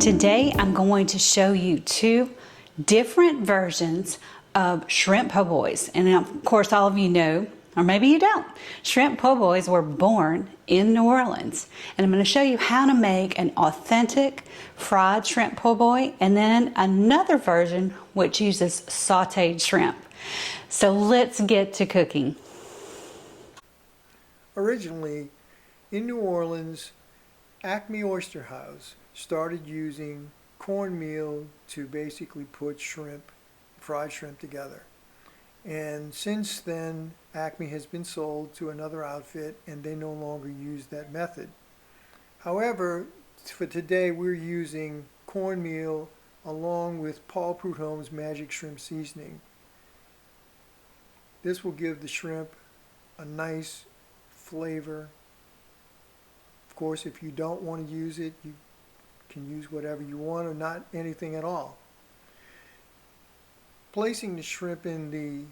Today I'm going to show you two different versions of shrimp po' boys. And of course all of you know, or maybe you don't, shrimp po' boys were born in New Orleans. And I'm going to show you how to make an authentic fried shrimp po' boy and then another version which uses sautéed shrimp. So let's get to cooking. Originally, in New Orleans, Acme Oyster House started using cornmeal to basically put shrimp, fried shrimp together. And since then, Acme has been sold to another outfit and they no longer use that method. However, for today we're using cornmeal along with Paul Prudhomme's Magic Shrimp Seasoning. This will give the shrimp a nice flavor. Of course, if you don't want to use it, you can use whatever you want or not anything at all. Placing the shrimp in the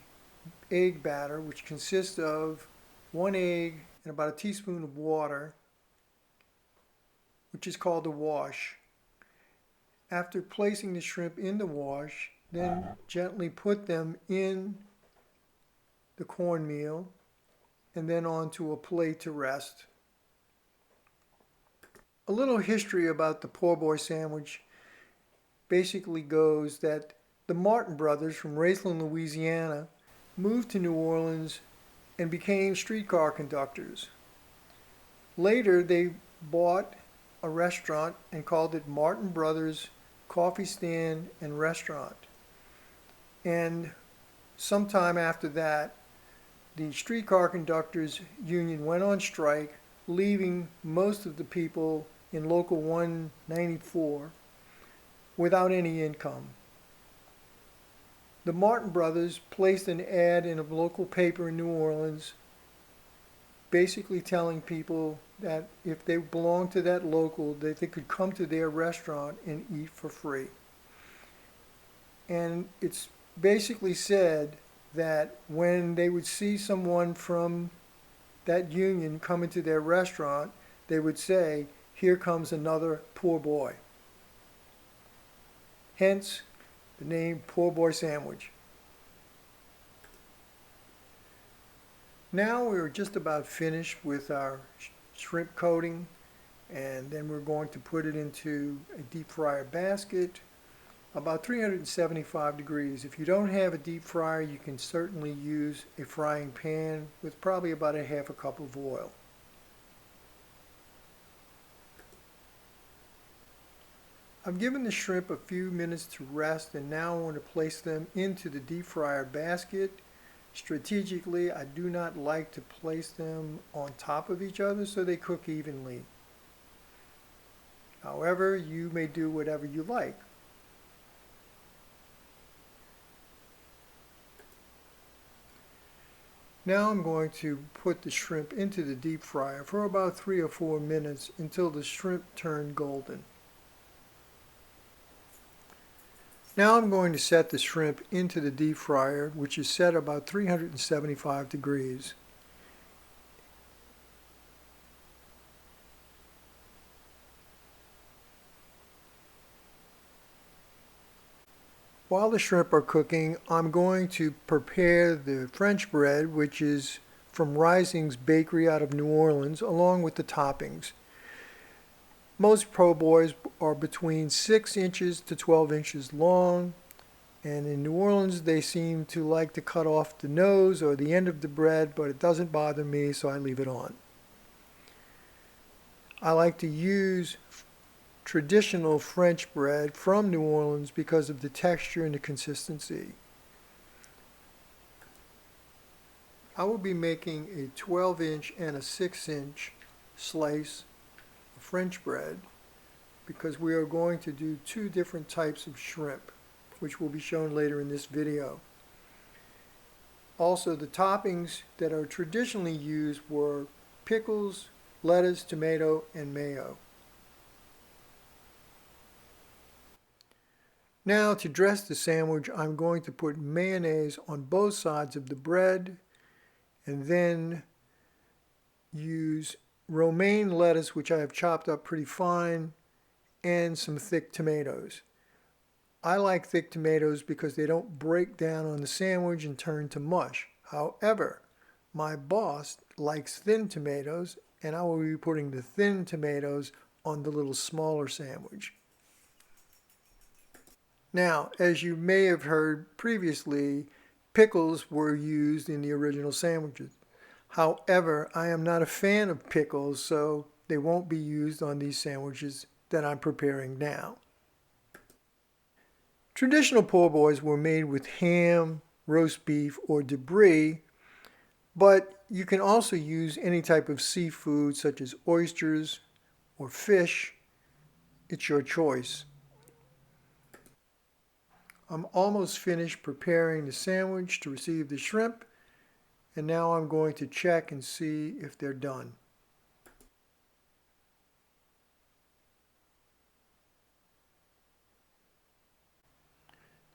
egg batter, which consists of 1 egg and about a teaspoon of water, which is called the wash. After placing the shrimp in the wash, then gently put them in the cornmeal and then onto a plate to rest. A little history about the po' boy sandwich basically goes that the Martin brothers from Raceland, Louisiana moved to New Orleans and became streetcar conductors. Later they bought a restaurant and called it Martin Brothers Coffee Stand and Restaurant. And sometime after that, the streetcar conductors union went on strike, leaving most of the people in Local 194 without any income. The Martin brothers placed an ad in a local paper in New Orleans basically telling people that if they belonged to that local, that they could come to their restaurant and eat for free. And it's basically said that when they would see someone from that union come into their restaurant, they would say, "Here comes another poor boy." Hence the name po' boy sandwich. Now we're just about finished with our shrimp coating, and then we're going to put it into a deep fryer basket about 375 degrees. If you don't have a deep fryer, you can certainly use a frying pan with probably about a half a cup of oil. I've given the shrimp a few minutes to rest, and now I want to place them into the deep fryer basket. Strategically, I do not like to place them on top of each other so they cook evenly. However, you may do whatever you like. Now I'm going to put the shrimp into the deep fryer for about 3 or 4 minutes until the shrimp turn golden. Now I'm going to set the shrimp into the deep fryer, which is set about 375 degrees. While the shrimp are cooking, I'm going to prepare the French bread, which is from Rising's Bakery out of New Orleans, along with the toppings. Most po' boys are between 6 inches to 12 inches long, and in New Orleans they seem to like to cut off the nose or the end of the bread, but it doesn't bother me, so I leave it on. I like to use traditional French bread from New Orleans because of the texture and the consistency. I will be making a 12-inch and a 6-inch slice of French bread because we are going to do 2 different types of shrimp, which will be shown later in this video. Also, the toppings that are traditionally used were pickles, lettuce, tomato, and mayo. Now, to dress the sandwich, I'm going to put mayonnaise on both sides of the bread and then use romaine lettuce, which I have chopped up pretty fine, and some thick tomatoes. I like thick tomatoes because they don't break down on the sandwich and turn to mush. However, my boss likes thin tomatoes, and I will be putting the thin tomatoes on the little smaller sandwich. Now, as you may have heard previously, pickles were used in the original sandwiches. However, I am not a fan of pickles, so they won't be used on these sandwiches that I'm preparing now. Traditional po' boys were made with ham, roast beef, or debris, but you can also use any type of seafood such as oysters or fish. It's your choice. I'm almost finished preparing the sandwich to receive the shrimp, and now I'm going to check and see if they're done.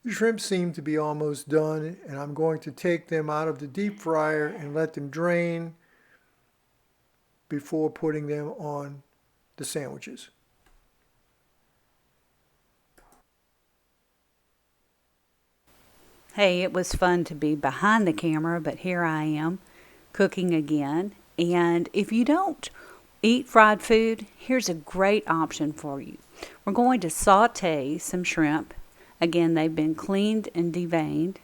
The shrimp seem to be almost done, and I'm going to take them out of the deep fryer and let them drain before putting them on the sandwiches. Hey, it was fun to be behind the camera, but here I am cooking again. And if you don't eat fried food, here's a great option for you. We're going to saute some shrimp. Again, they've been cleaned and deveined.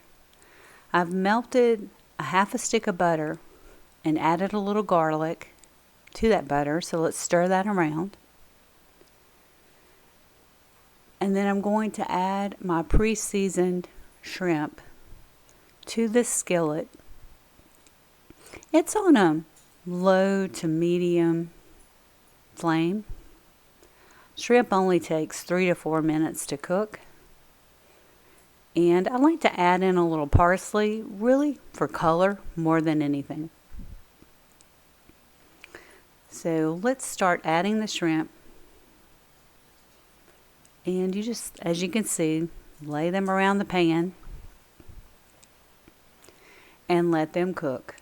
I've melted a half a stick of butter and added a little garlic to that butter, so let's stir that around. And then I'm going to add my pre-seasoned shrimp to this skillet. It's on a low to medium flame. Shrimp only takes 3 to 4 minutes to cook. And I like to add in a little parsley, really for color more than anything. So let's start adding the shrimp. And you just, as you can see, lay them around the pan and let them cook.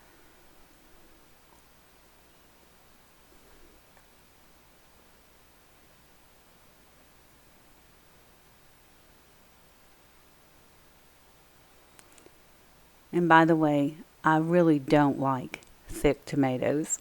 And by the way, I really don't like thick tomatoes.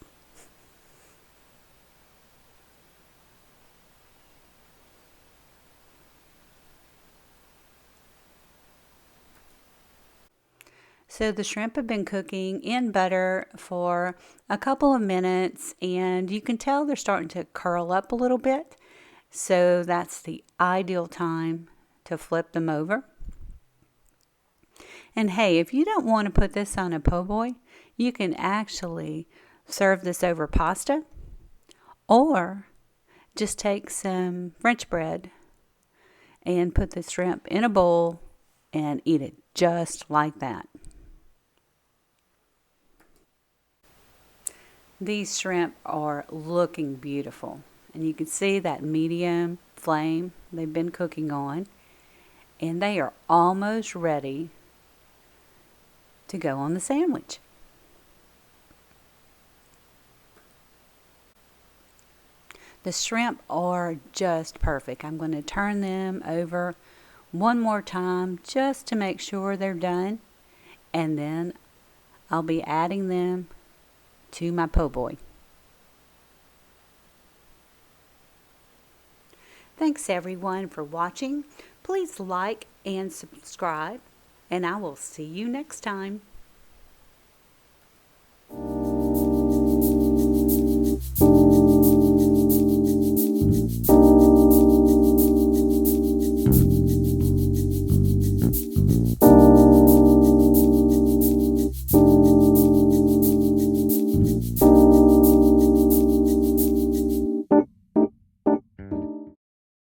So the shrimp have been cooking in butter for a couple of minutes, and you can tell they're starting to curl up a little bit. So that's the ideal time to flip them over. And hey, if you don't want to put this on a po' boy, you can actually serve this over pasta, or just take some French bread and put the shrimp in a bowl and eat it just like that. These shrimp are looking beautiful, and you can see that medium flame they've been cooking on, and they are almost ready to go on the sandwich. The shrimp are just perfect. I'm going to turn them over one more time just to make sure they're done, and then I'll be adding them to my po' boy. Thanks everyone for watching. Please like and subscribe, and I will see you next time.